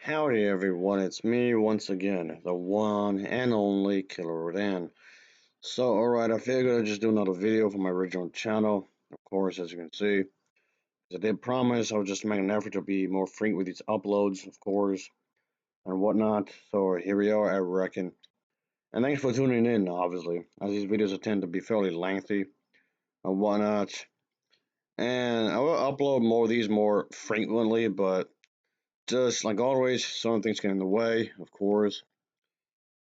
Howdy everyone, it's me once again, the one and only Killerrodan. So alright, I figured I'd just do another video for my original channel. Of course, as you can see, as I did promise, I was just making an effort to be more frequent with these uploads, of course, and whatnot. So here we are, I reckon. And thanks for tuning in, obviously, as these videos tend to be fairly lengthy and whatnot. And I will upload more of these more frequently, but just like always, some things get in the way, of course.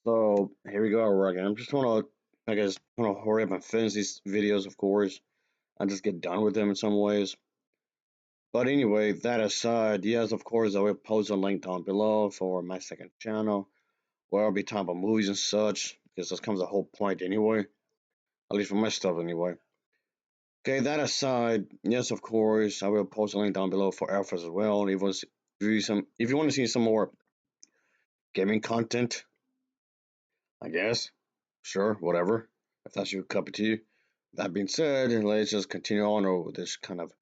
So here we go, again. I'm just want to hurry up and finish these videos, of course, and just get done with them in some ways. But anyway, that aside, yes, of course, I will post a link down below for my second channel, where I'll be talking about movies and such, because that's kind of the whole point anyway. At least for my stuff, anyway. Okay, that aside, yes, of course, I will post a link down below for Alphas as well. And if you want to see some more gaming content, I guess. Sure, whatever. If that's your cup of tea. That being said, let's just continue on with this kind of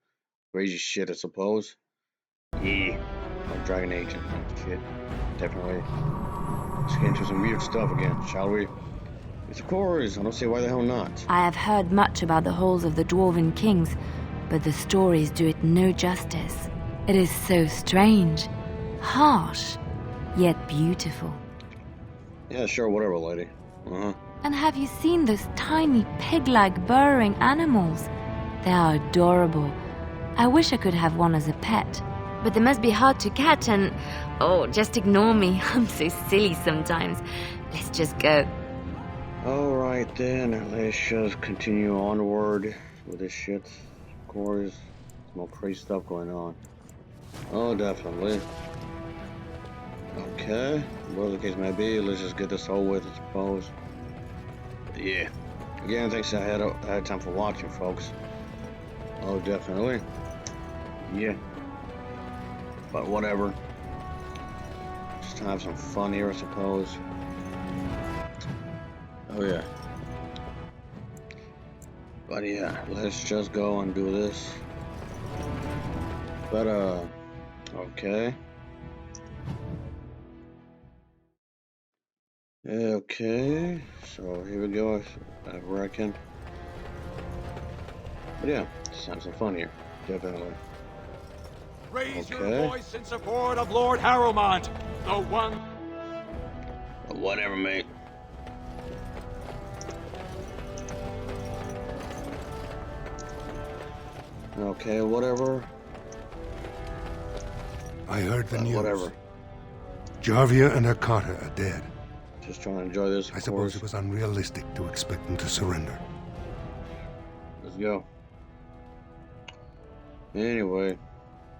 crazy shit, I suppose. Yeah. Like Dragon Agent. Shit. Definitely. Let's get into some weird stuff again, shall we? Yes, of course. I don't see why the hell not. I have heard much about the halls of the Dwarven Kings, but the stories do it no justice. It is so strange, harsh, yet beautiful. Yeah, sure, whatever, lady. Uh-huh. And have you seen those tiny pig-like burrowing animals? They are adorable. I wish I could have one as a pet. But they must be hard to catch and... Oh, just ignore me. I'm so silly sometimes. Let's just go. Alright then, let's just continue onward with this shit. Of course, there's more crazy stuff going on. Oh, definitely. Okay, whatever the case may be, let's just get this over with, I suppose. Yeah. Again, thanks ahead of time for watching, folks. Oh, definitely. Yeah. But whatever. Just to have some fun here, I suppose. Oh, yeah. But yeah, let's just go and do this. But, okay. Okay, so here we go, I reckon. But yeah, just have some fun here, definitely. Raise your voice in support of Lord Harrowmont, the one... Whatever, mate. Okay, whatever. I heard the news. Whatever. Jarvia and Hakata are dead. Just trying to enjoy this, I suppose it was unrealistic to expect them to surrender. Let's go. Anyway.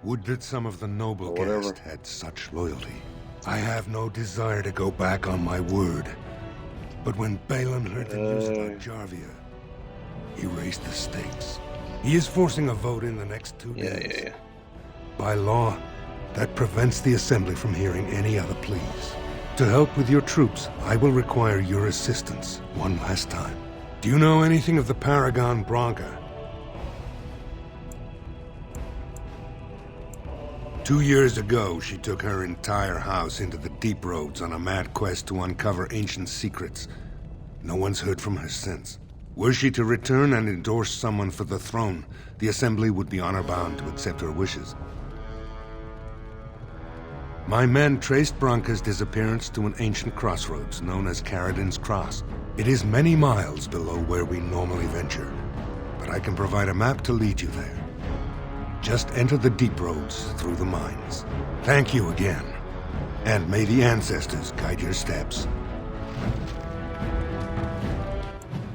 Would that some of the noble guests had such loyalty. I have no desire to go back on my word. But when Balin heard the news about Jarvia, he raised the stakes. He is forcing a vote in the next 2 days. Yeah. By law, that prevents the Assembly from hearing any other pleas. To help with your troops, I will require your assistance one last time. Do you know anything of the Paragon Branca? 2 years ago, she took her entire house into the deep roads on a mad quest to uncover ancient secrets. No one's heard from her since. Were she to return and endorse someone for the throne, the Assembly would be honor-bound to accept her wishes. My men traced Branca's disappearance to an ancient crossroads known as Caradin's Cross. It is many miles below where we normally venture, but I can provide a map to lead you there. Just enter the deep roads through the mines. Thank you again, and may the ancestors guide your steps.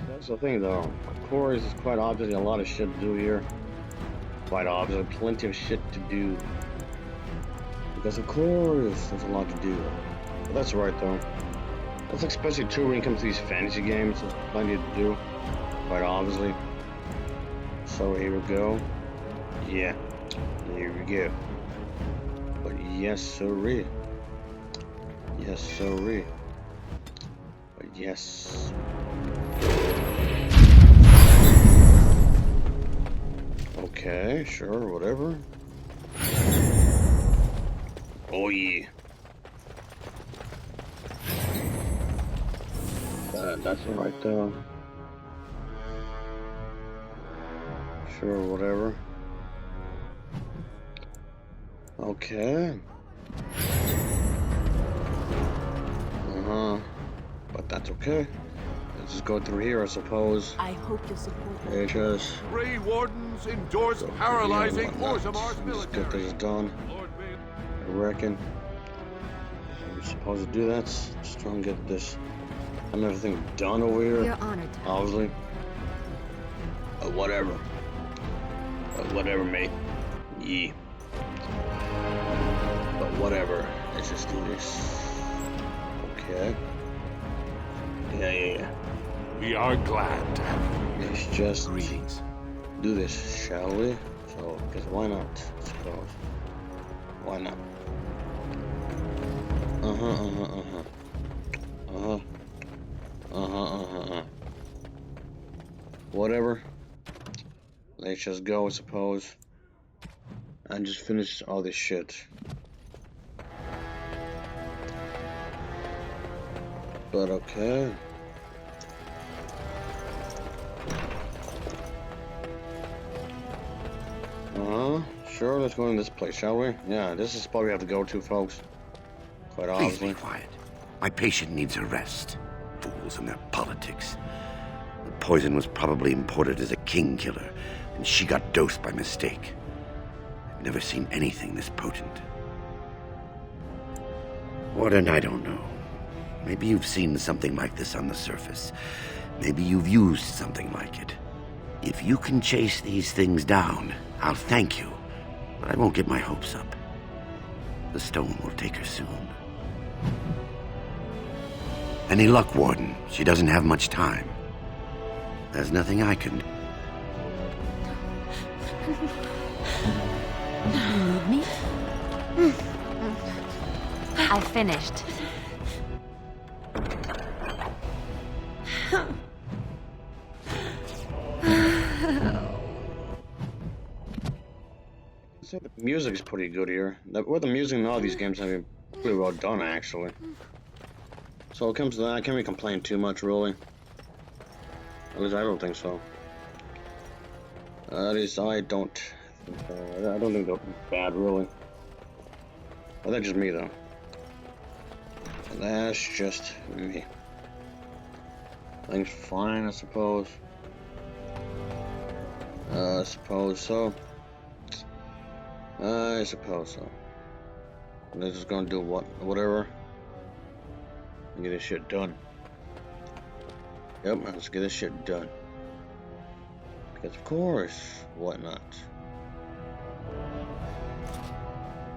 That's the thing, though. Of course, it's quite obviously a lot of shit to do here. Quite obviously, plenty of shit to do. Because of course, there's a lot to do. But that's right, though. That's especially true when it comes to these fantasy games. There's plenty to do. Quite obviously. So here we go. Yeah. Here we go. But yes, sirree. Yes, sirree. But yes. Okay, sure, whatever. Oh yeah. That's alright though. Sure, whatever. Okay. But that's okay. Let's just go through here, I suppose. I hope you'll support me. They just Grey Wardens endorse paralyzing Orzamar's military. Let's get this done. I reckon. We're supposed to do that. Just try and get this and everything done over here. You're honored. Obviously. Whatever. Whatever, mate. Yeah. But whatever. Let's just do this. Okay. Yeah. We are glad to have you. Let's just Greetings. do this, shall we? So, because why not? I suppose. Why not? Whatever. Let's just go, I suppose. And just finish all this shit. But okay. Sure, let's go in this place, shall we? Yeah, this is probably have to go to, folks. Quite Please obviously. be quiet. My patient needs a rest. Fools and their politics. The poison was probably imported as a king killer, and she got dosed by mistake. I've never seen anything this potent. Warden, I don't know. Maybe you've seen something like this on the surface. Maybe you've used something like it. If you can chase these things down, I'll thank you. But I won't get my hopes up. The stone will take her soon. Any luck, Warden? She doesn't have much time. There's nothing I can do. You need me? I finished. So the music is pretty good here. The music in all these games have been pretty well done, actually. So when it comes to that, I can't really complain too much, really. At least I don't think so. At least I don't think so. I don't think they're bad, really. But that's just me, though. That's just me. Things fine, I suppose. I suppose so. I suppose so. They're just gonna do whatever. And get this shit done. Yep, let's get this shit done. Because of course, whatnot.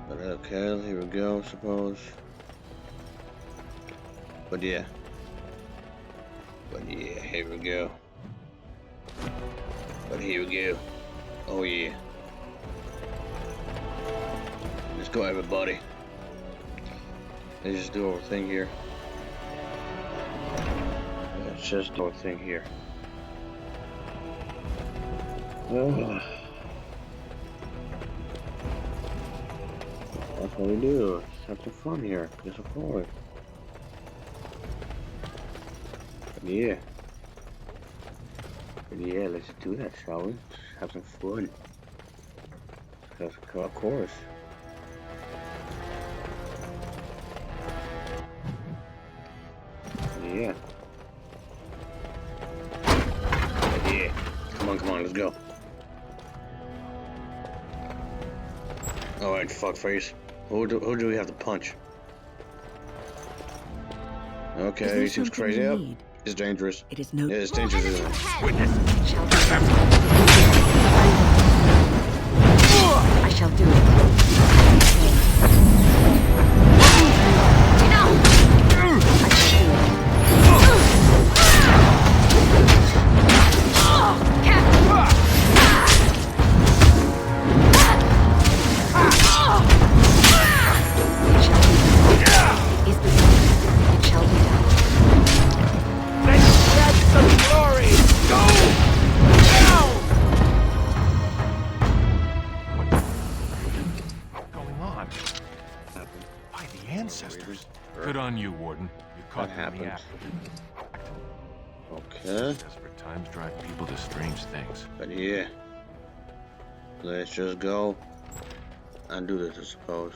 But okay, here we go, I suppose. But yeah, here we go. But here we go. Oh yeah. Let's go, everybody. Let's just do our thing here. Let's just do our thing here. That's what we do. Let's have some fun here. Yes, of course. Yeah. Yeah, let's do that, shall we? Just have some fun. Because, of course. Yeah. Yeah. Come on, let's go. Alright, fuckface. Who do we have to punch? Okay, he seems crazy. Yep. It's dangerous. It is no. Yeah, it's dangerous, isn't it? I shall do it. Ancestors. Good on you, Warden. You caught That them in the happens. act. Okay. Desperate times drive people to strange things. But yeah. Let's just go and do this, I suppose.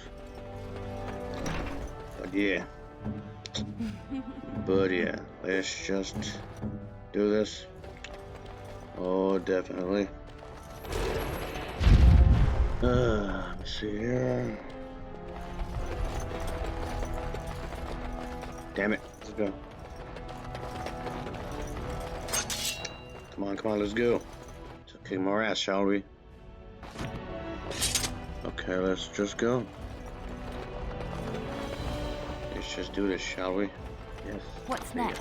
But yeah. Let's just do this. Oh, definitely. Let me see here. Damn it. Let's go. Come on, let's go. Let's kick more ass, shall we? Okay, let's just go. Let's just do this, shall we? Yes. What's next?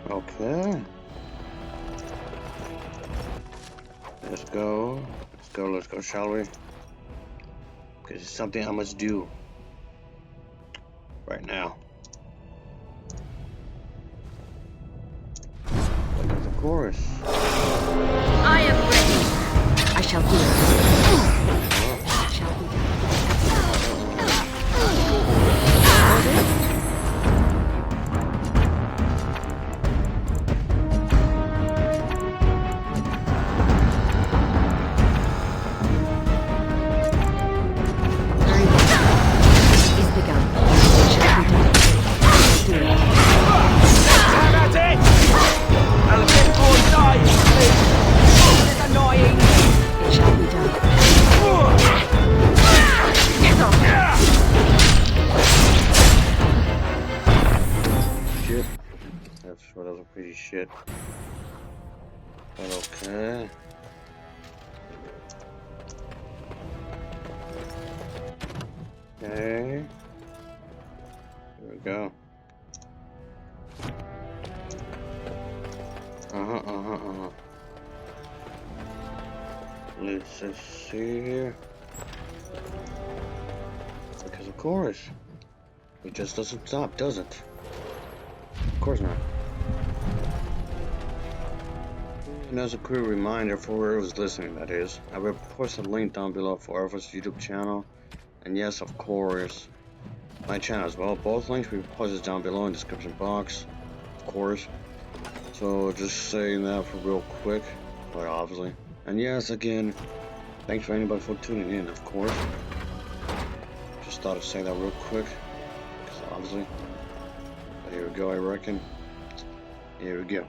Okay. Let's go, shall we? Because it's something I must do right now. Because of course. I am ready. I shall do it. It shall be Pretty shit. But okay. Okay. Here we go. Let's just see here. Because of course. It just doesn't stop, does it? Of course not. And as a quick reminder for whoever's listening, that is, I will post a link down below for Alpha's YouTube channel, and yes, of course, my channel as well. Both links will be posted down below in the description box, of course. So just saying that for real quick, quite obviously. And yes, again, thanks for anybody for tuning in, of course. Just thought I'd say that real quick, because obviously. But here we go, I reckon. Here we go.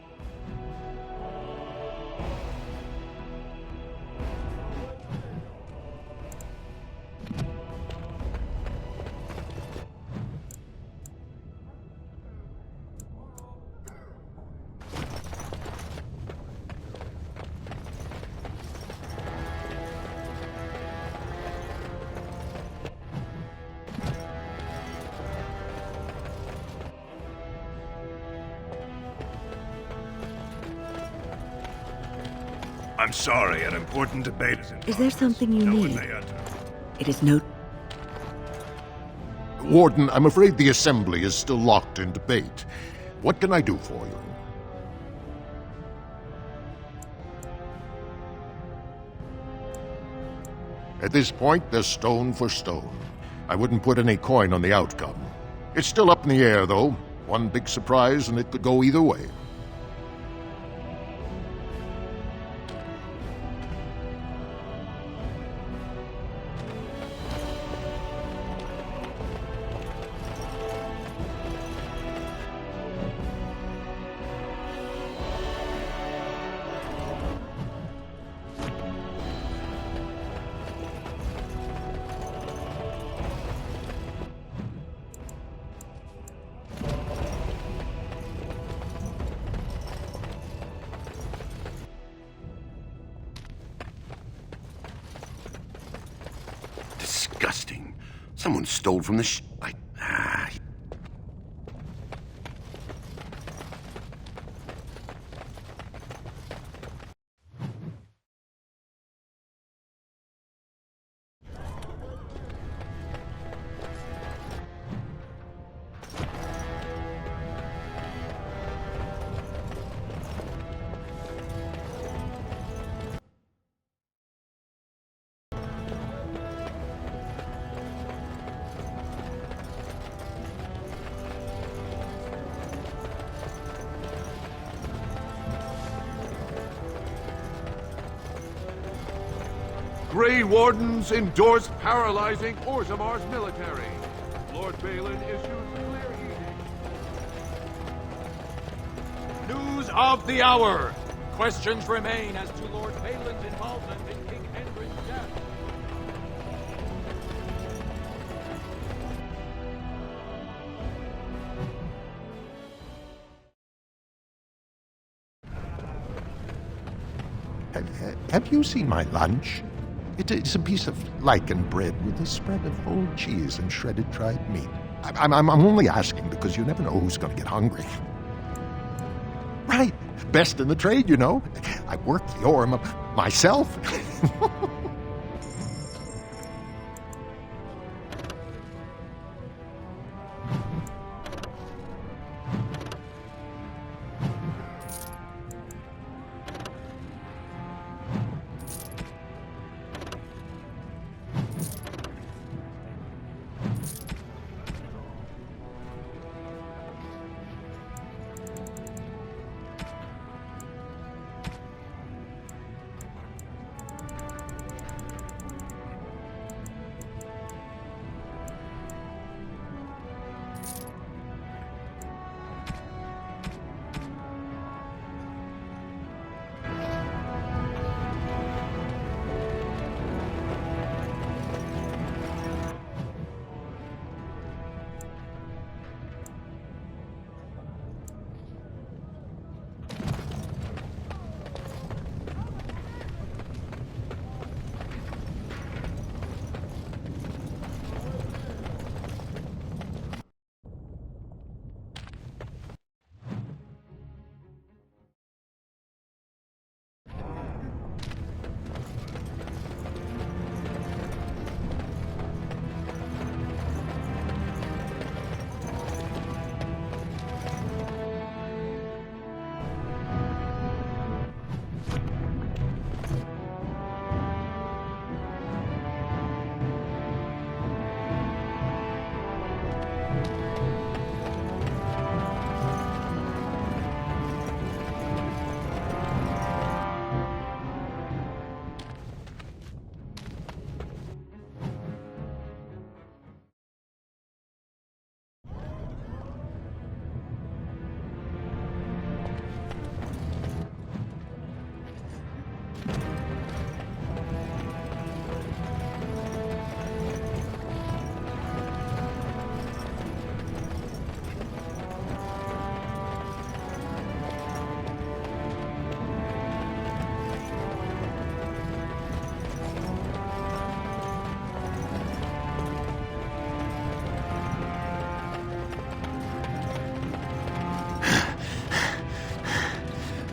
I'm sorry, an important debate is in Is there something you No one need? may enter. It is no... Warden, I'm afraid the Assembly is still locked in debate. What can I do for you? At this point, they're stone for stone. I wouldn't put any coin on the outcome. It's still up in the air, though. One big surprise, and it could go either way. Disgusting. Someone stole from the Grey Wardens endorse paralyzing Orzamar's military. Lord Balin issues clear edict. News of the hour. Questions remain as to Lord Balin's involvement in King Henry's death. Have you seen my lunch? It's a piece of lichen bread with a spread of old cheese and shredded dried meat. I'm only asking because you never know who's going to get hungry. Right. Best in the trade, you know. I work the ore myself.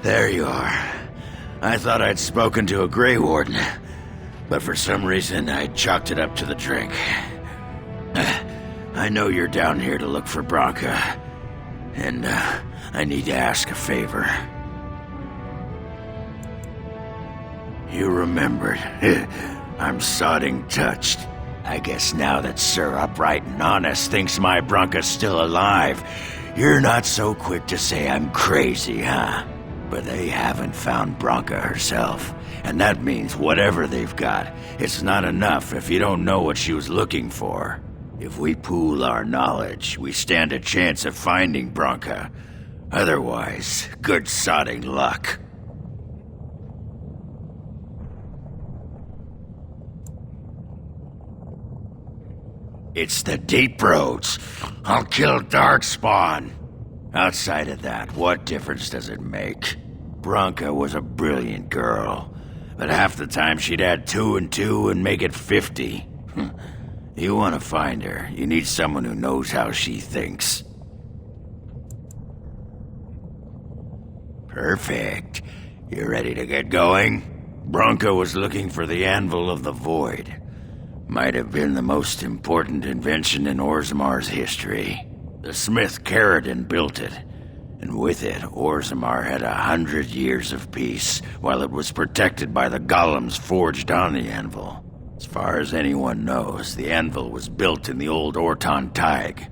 There you are. I thought I'd spoken to a Grey Warden, but for some reason I chalked it up to the drink. I know you're down here to look for Branka, and I need to ask a favor. You remembered. I'm sodding touched. I guess now that Sir Upright and Honest thinks my Branka's still alive, you're not so quick to say I'm crazy, huh? But they haven't found Branka herself, and that means whatever they've got, it's not enough if you don't know what she was looking for. If we pool our knowledge, we stand a chance of finding Branka. Otherwise, good sodding luck. It's the deep roads. I'll kill Darkspawn. Outside of that, what difference does it make? Branka was a brilliant girl, but half the time she'd add 2 and 2 and make it 50. You want to find her, you need someone who knows how she thinks. Perfect. You ready to get going? Branka was looking for the Anvil of the Void. Might have been the most important invention in Orzamar's history. The smith Killerrodan built it, and with it, Orzammar had 100 years of peace, while it was protected by the golems forged on the anvil. As far as anyone knows, the anvil was built in the old Orton Tig.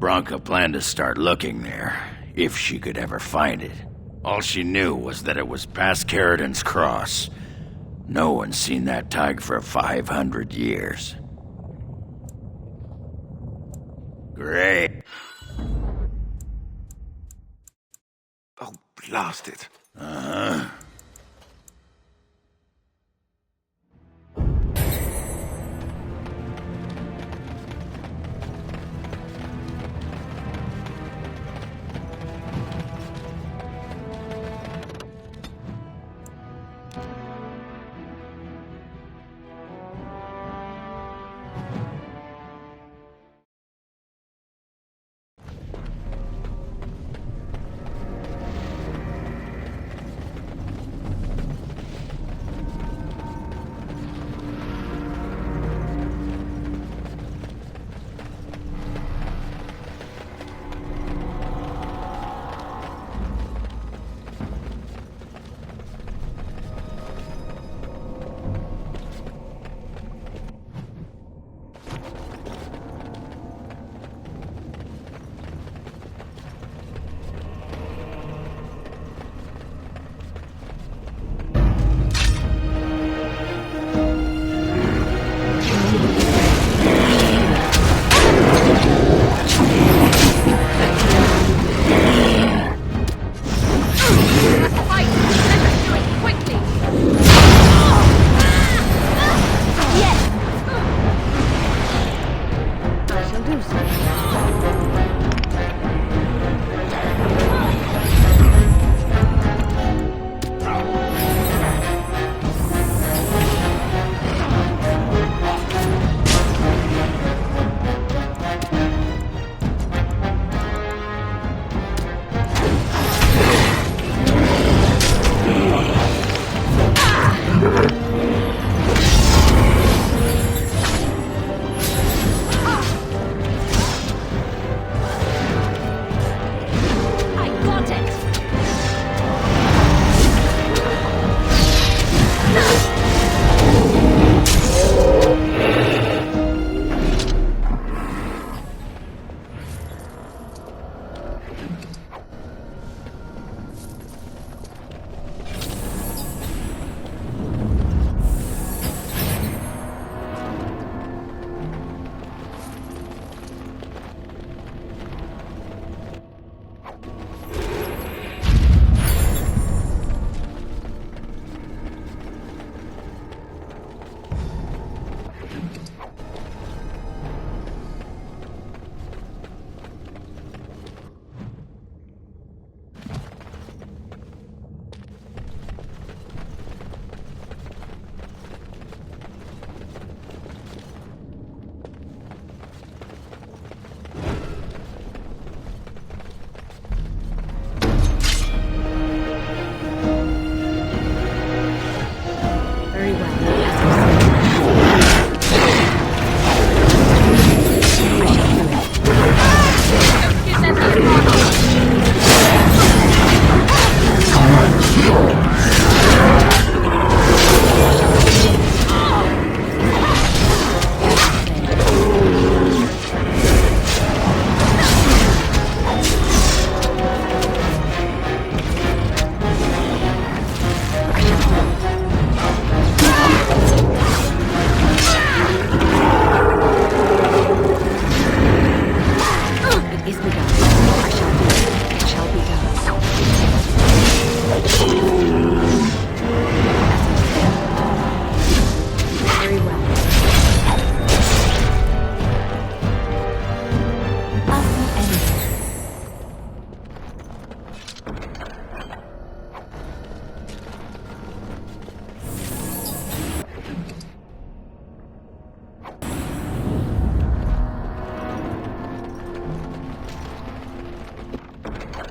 Branka planned to start looking there, if she could ever find it. All she knew was that it was past Killerrodan's cross. No one's seen that tag for 500 years. Great. Oh, blast it. Uh-huh.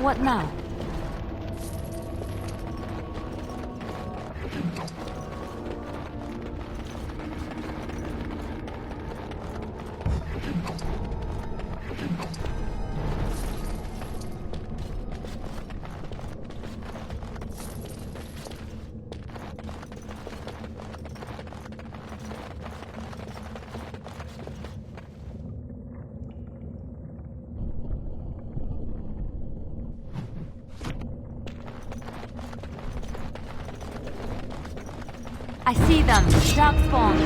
What now? I see them. Dark spawn.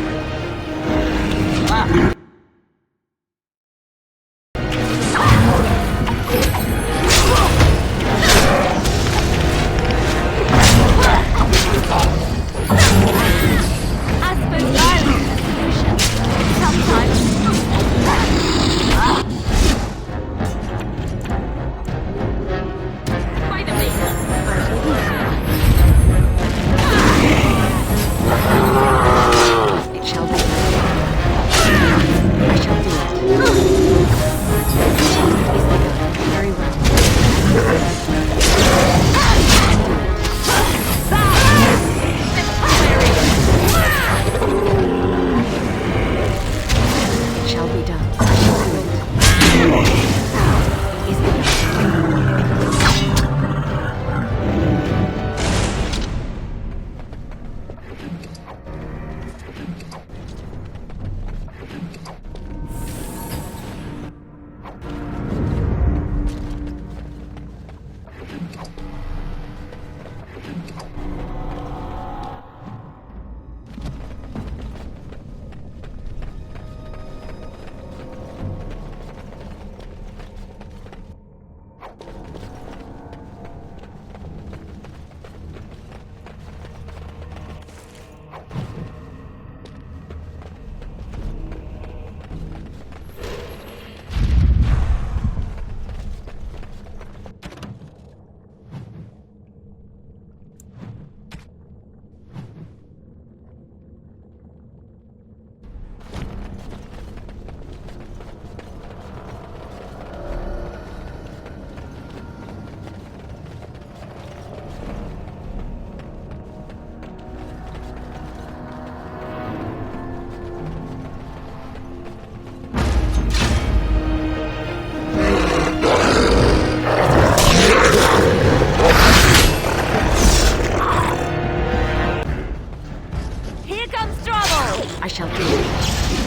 I shall do it.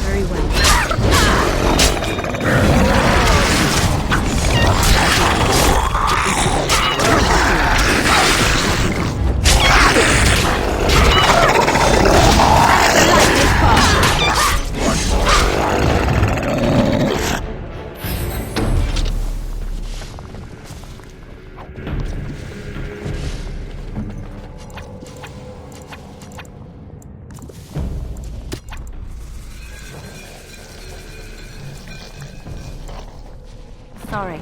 Very well. Sorry.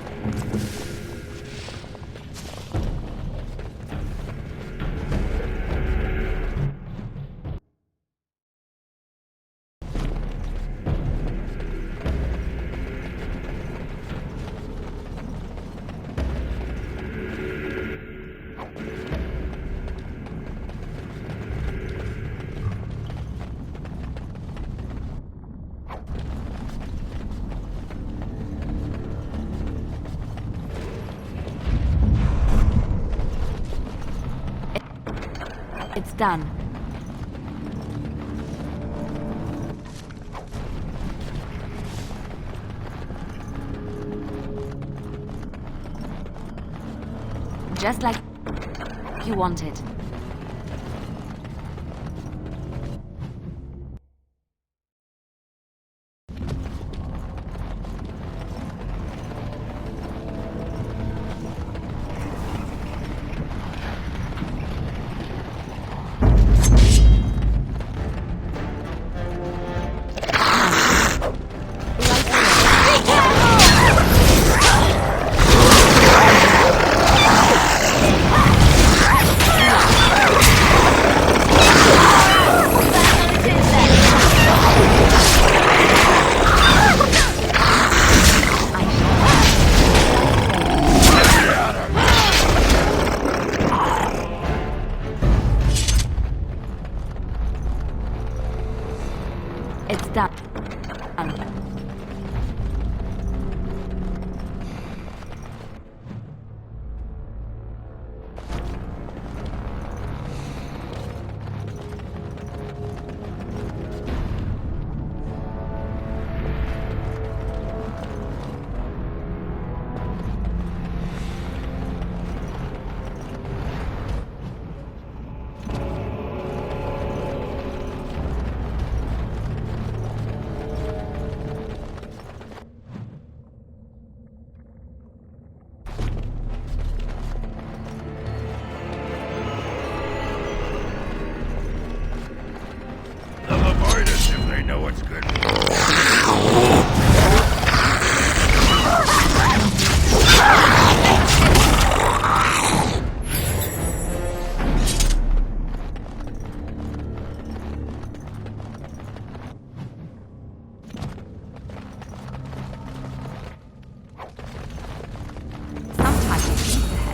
It's done. Just like you wanted. It's done. know what's good. Sometimes it seems ahead.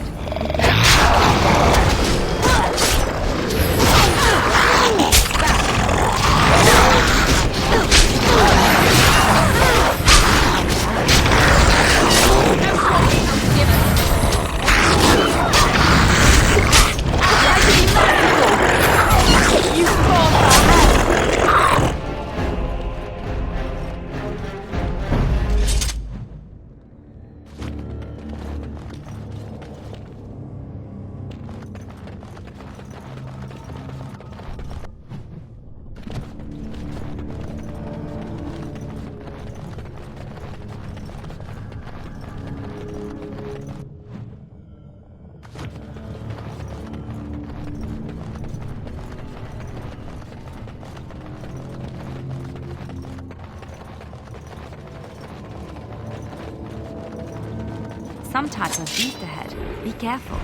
Some type of beast ahead. Be careful.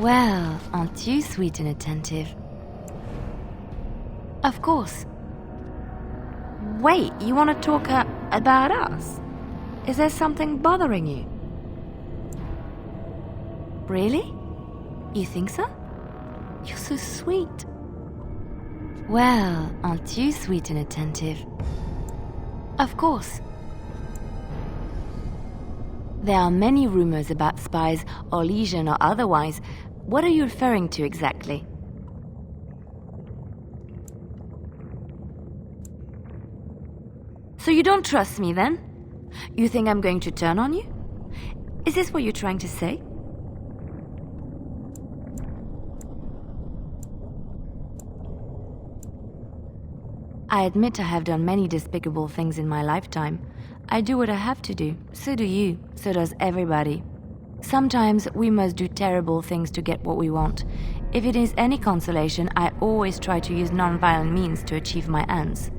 Well, aren't you sweet and attentive? Of course. Wait, you want to talk about us? Is there something bothering you? Really? You think so? You're so sweet. Well, aren't you sweet and attentive? Of course. There are many rumors about spies, or legion or otherwise. What are you referring to exactly? So you don't trust me then? You think I'm going to turn on you? Is this what you're trying to say? I admit I have done many despicable things in my lifetime. I do what I have to do. So do you. So does everybody. Sometimes we must do terrible things to get what we want. If it is any consolation, I always try to use non-violent means to achieve my ends.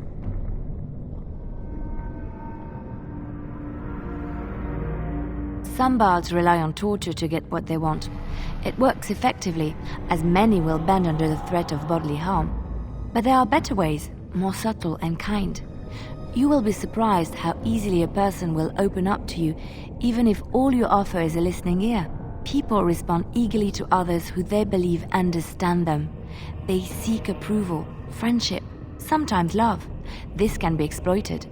Some bards rely on torture to get what they want. It works effectively, as many will bend under the threat of bodily harm. But there are better ways, more subtle and kind. You will be surprised how easily a person will open up to you, even if all you offer is a listening ear. People respond eagerly to others who they believe understand them. They seek approval, friendship, sometimes love. This can be exploited.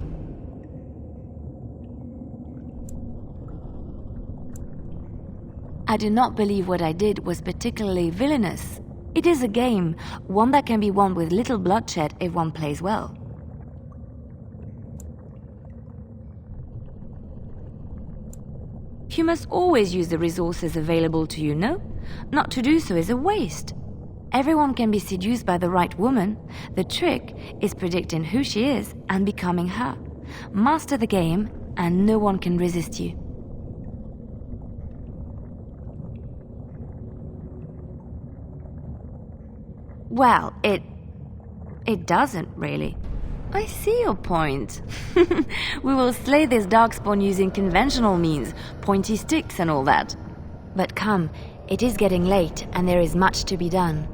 I do not believe what I did was particularly villainous. It is a game, one that can be won with little bloodshed if one plays well. You must always use the resources available to you, no? Not to do so is a waste. Everyone can be seduced by the right woman. The trick is predicting who she is and becoming her. Master the game and no one can resist you. Well, it doesn't really. I see your point. We will slay this darkspawn using conventional means, pointy sticks and all that. But come, it is getting late and there is much to be done.